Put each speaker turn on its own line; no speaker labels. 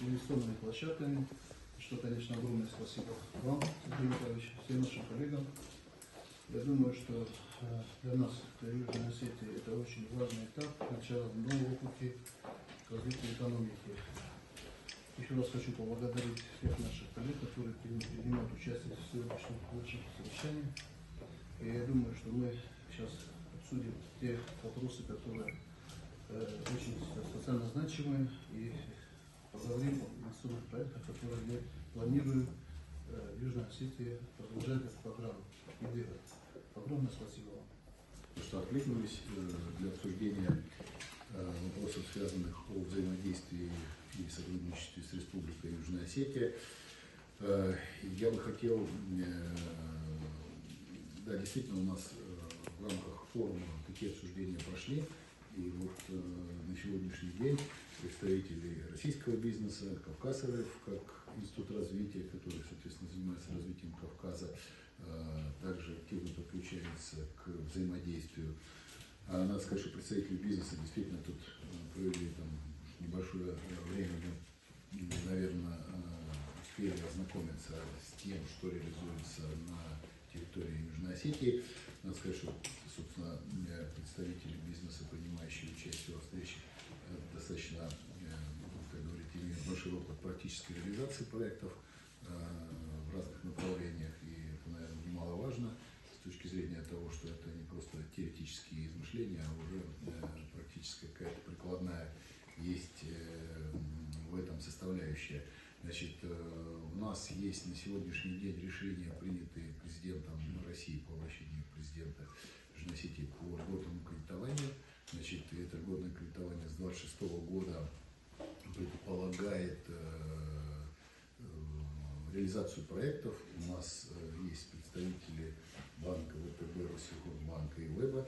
инвестиционными площадками. Что, конечно, огромное спасибо вам, Сергей Николаевич, всем нашим коллегам. Я думаю, что для нас, для Южной Осетии, это очень важный этап начала нового пути к развитию экономики. Еще раз хочу поблагодарить всех наших коллег, которые принимают участие в сегодняшних наших совещаниях. И я думаю, что мы сейчас обсудим те вопросы, которые очень социально значимые, и поговорим о инвестиционных проектах, которые мы планируем в Южной Осетии продолжать эту программу и двигать. Огромное спасибо вам.
Что откликнулись для обсуждения вопросов, связанных о взаимодействии и сотрудничестве с Республикой Южная Осетия. Я бы хотел, да, действительно, у нас в рамках форума такие обсуждения прошли, и вот на сегодняшний день представители российского бизнеса, Кавказ РФ, как институт развития, который, соответственно, занимается развитием Кавказа, также активно подключается к взаимодействию. Надо сказать, что представители бизнеса действительно тут провели там небольшое время, наверное, успели ознакомиться с тем, что реализуется на территории Южной Осетии. Надо сказать, что, собственно, представители бизнеса, принимающие участие во встрече, достаточно, как говорить, имеют большой опыт практической реализации проектов в разных направлениях, и это, наверное, немаловажно с точки зрения того, что это не просто теоретические измышления, а уже практически какая-то прикладная есть в этом составляющая. Значит, у нас есть на сегодняшний день решения, принятые президентом России по обращению президента Южной Осетии по льготному кредитованию. Значит, это льготное кредитование с 2026 года предполагает реализацию проектов. У нас есть представители банка ВТБ, Россельхозбанка и ВЭБа,